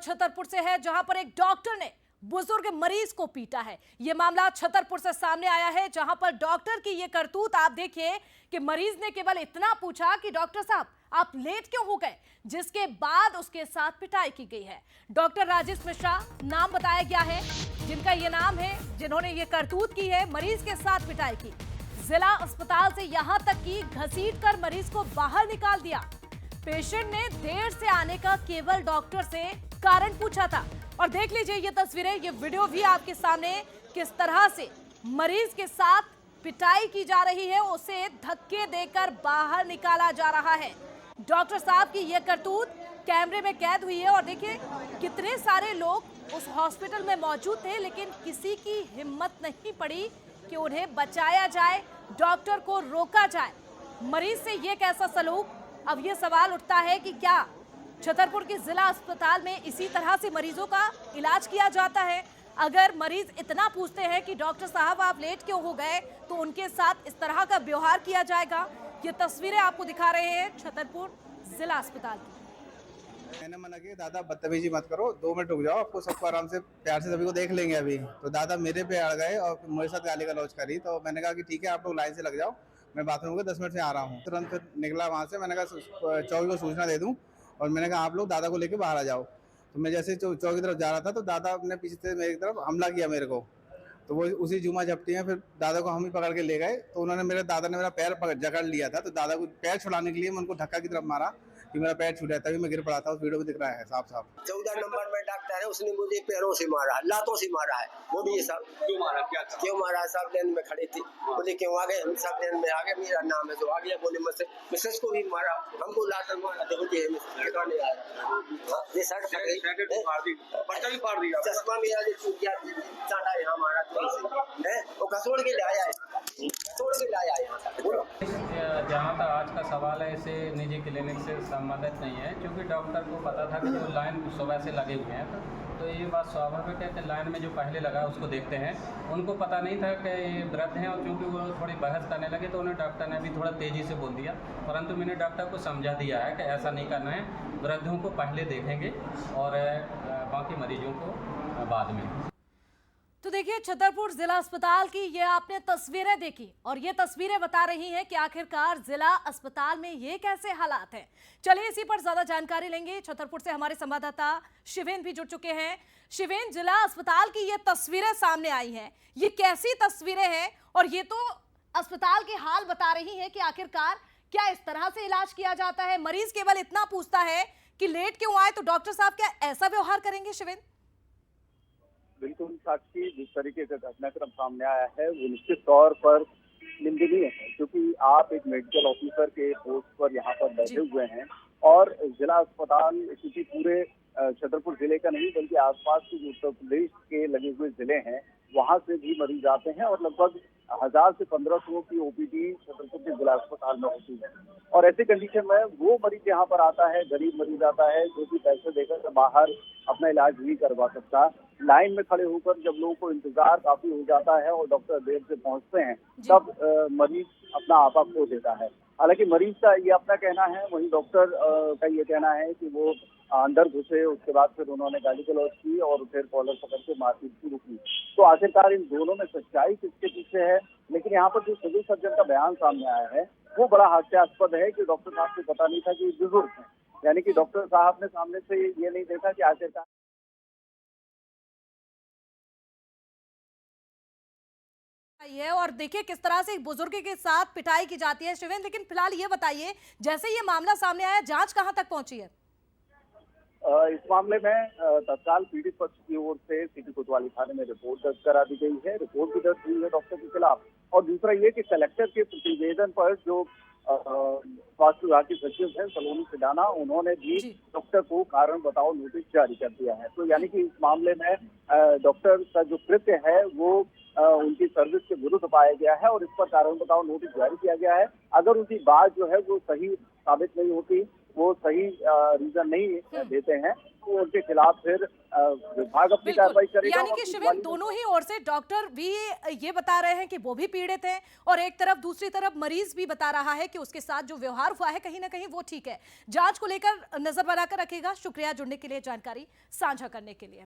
छतरपुर से है, जहां पर एक डॉक्टर ने बुजुर्ग मरीज को पीटा है। यह मामला छतरपुर से सामने आया है, जहां पर डॉक्टर की यह करतूत आप देखिए कि मरीज ने केवल इतना पूछा कि डॉक्टर साहब आप लेट क्यों हो गए, जिसके बाद उसके साथ पिटाई की गई है। डॉक्टर राजेश मिश्रा नाम बताया गया है, जिनका यह नाम है, जिन्होंने ये करतूत की है, मरीज के साथ पिटाई की। जिला अस्पताल से यहां तक कि घसीट कर मरीज को बाहर निकाल दिया। पेशेंट ने देर से आने का केवल डॉक्टर से कारण पूछा था। और देख लीजिए ये तस्वीरें, ये वीडियो भी आपके सामने, किस तरह से मरीज के साथ पिटाई की जा रही है, उसे धक्के देकर बाहर निकाला जा रहा है। डॉक्टर साहब की यह करतूत कैमरे में कैद हुई है। और देखिए कितने सारे लोग उस हॉस्पिटल में मौजूद थे, लेकिन किसी की हिम्मत नहीं पड़ी कि उन्हें बचाया जाए, डॉक्टर को रोका जाए। मरीज से ये कैसा सलूक, अब ये सवाल उठता है कि क्या छतरपुर के जिला अस्पताल में इसी तरह से मरीजों का इलाज किया जाता है। अगर मरीज इतना पूछते हैं कि डॉक्टर साहब आप लेट क्यों हो गए, तो उनके साथ इस तरह का व्यवहार किया जाएगा। ये तस्वीरें आपको दिखा रहे हैं छतरपुर जिला अस्पताल की। मैंने मना किया, दादा बदतमीजी मत करो, 2 मिनट रुक जाओ, आपको सबको आराम से प्यार से सभी को देख लेंगे अभी। तो दादा मेरे पे अड़ गए और मेरे साथ गाली गलौज करी। तो मैंने कहा कि ठीक है, आप लोग लाइन से लग जाओ, मैं बाथरूम के 10 मिनट से आ रहा हूँ। तुरंत फिर निकला वहाँ से। मैंने कहा चौकी को सूचना दे दूँ, और मैंने कहा आप लोग दादा को लेकर बाहर आ जाओ। तो मैं जैसे चौकी की तरफ जा रहा था, तो दादा ने पीछे से मेरी तरफ हमला किया मेरे को। तो वो उसी जुमा झपटी में फिर दादा को हम ही पकड़ के ले गए। तो उन्होंने दादा ने मेरा पैर जकड़ लिया था, तो दादा को पैर छुड़ाने के लिए मैं उनको धक्का की तरफ मारा कि मेरा पैर छूटा, तभी मैं गिर पड़ा था। उस वीडियो में दिख रहा है साफ साफ। 14 नंबर में डॉक्टर है, उसने मुझे पैरों से मारा, लातों से मारा है। वो भी ये सब क्यों मारा, क्या था? क्यों मारा? सब लेन में खड़ी थी, बोले क्यों आ गए? हम सब लेन में आ गए, मेरा नाम है तो आ गया। बोले मुझसे मिसेस को भी मारा, हमको लाकर मारा। देखो जी नहीं आया, ये शर्ट फाड़ दी, पर्चा भी फाड़ दिया, चश्मा मेरा जो टूट गया, चाटा यहाँ मारा है, वो घसोड़ के लाया है, घसोड़ के लाया है यहाँ तक। बोलो जहाँ तक आज का सवाल है, इसे निजी क्लिनिक से संबंधित नहीं है, क्योंकि डॉक्टर को पता था कि जो लाइन सुबह से लगे हुए हैं, तो ये बात स्वाभाविक है कि लाइन में जो पहले लगा उसको देखते हैं। उनको पता नहीं था कि ये वृद्ध हैं, और क्योंकि वो थोड़ी बहस करने लगे तो उन्हें डॉक्टर ने भी थोड़ा तेज़ी से बोल दिया। परंतु मैंने डॉक्टर को समझा दिया है कि ऐसा नहीं करना है, वृद्धों को पहले देखेंगे और बाकी मरीजों को बाद में। तो देखिए छतरपुर जिला अस्पताल की ये आपने तस्वीरें देखी, और ये तस्वीरें बता रही हैं कि आखिरकार जिला अस्पताल में ये कैसे हालात हैं। चलिए इसी पर ज्यादा जानकारी लेंगे। छतरपुर से हमारे संवाददाता शिवेन भी जुड़ चुके हैं। शिवेन, जिला अस्पताल की ये तस्वीरें सामने आई हैं, ये कैसी तस्वीरें हैं, और ये तो अस्पताल के हाल बता रही है कि आखिरकार क्या इस तरह से इलाज किया जाता है। मरीज केवल इतना पूछता है कि लेट क्यों आए, तो डॉक्टर साहब क्या ऐसा व्यवहार करेंगे? शिवेन, बिल्कुल साक्षी, जिस तरीके से घटनाक्रम सामने आया है वो निश्चित तौर पर निंदनीय है, क्योंकि आप एक मेडिकल ऑफिसर के पोस्ट पर यहाँ पर बैठे हुए हैं, और जिला अस्पताल क्योंकि पूरे छतरपुर जिले का नहीं बल्कि आसपास के जो उत्तर प्रदेश के लगे हुए जिले हैं वहां से भी मरीज आते हैं, और लगभग 1000 से 1500 की ओपीडी छतरपुर के जिला अस्पताल में होती है। और ऐसी कंडीशन में वो मरीज यहाँ पर आता है, गरीब मरीज आता है, जो कि पैसे देकर बाहर अपना इलाज नहीं करवा सकता। लाइन में खड़े होकर जब लोगों को इंतजार काफी हो जाता है और डॉक्टर देर से पहुंचते हैं, तब मरीज अपना आपा खो देता है। हालांकि मरीज का ये अपना कहना है, वहीं डॉक्टर का ये कहना है कि वो अंदर घुसे, उसके बाद फिर उन्होंने गाली गलौज की और फिर कॉलर पकड़ के मारपीट शुरू की। तो आखिरकार इन दोनों में सच्चाई किसके पीछे है? लेकिन यहाँ पर जो सिविल सर्जन का बयान सामने आया है वो बड़ा हास्यास्पद है कि डॉक्टर साहब को पता नहीं था कि बुजुर्ग हैं, यानी कि डॉक्टर साहब ने सामने से ये नहीं देखा कि आखिरकार है। और देखिए किस तरह से एक बुजुर्ग के साथ पिटाई की जाती है। शिवेन, लेकिन फिलहाल ये बताइए, जैसे ये मामला सामने आया, जांच कहां तक पहुंची है? इस मामले में तत्काल पीड़ित पक्ष की ओर से सिटी कोतवाली थाने में रिपोर्ट दर्ज करा दी गई है। रिपोर्ट भी दर्ज हुई है डॉक्टर के खिलाफ। और दूसरा ये कि कलेक्टर के प्रतिवेदन पर जो स्वास्थ्य विभाग के सचिव हैं सलोनी सिडाना, उन्होंने भी डॉक्टर को कारण बताओ नोटिस जारी कर दिया है। तो यानी कि इस मामले में डॉक्टर का जो कृत्य है वो उनकी सर्विस के विरुद्ध पाया गया है, और इस पर कारण बताओ नोटिस जारी किया गया है। अगर उनकी बात जो है वो सही साबित नहीं होती, वो सही रीजन नहीं देते हैं तो उनके खिलाफ फिर विभाग अपनी बिल्कुल, कार्रवाई करेगा। यानी कि शिविम दोनों ही ओर से डॉक्टर भी ये बता रहे हैं कि वो भी पीड़ित हैं और एक तरफ दूसरी तरफ मरीज भी बता रहा है कि उसके साथ जो व्यवहार हुआ है कहीं ना कहीं वो ठीक है। जांच को लेकर नजर बनाकर रखेगा। शुक्रिया जुड़ने के लिए, जानकारी साझा करने के लिए।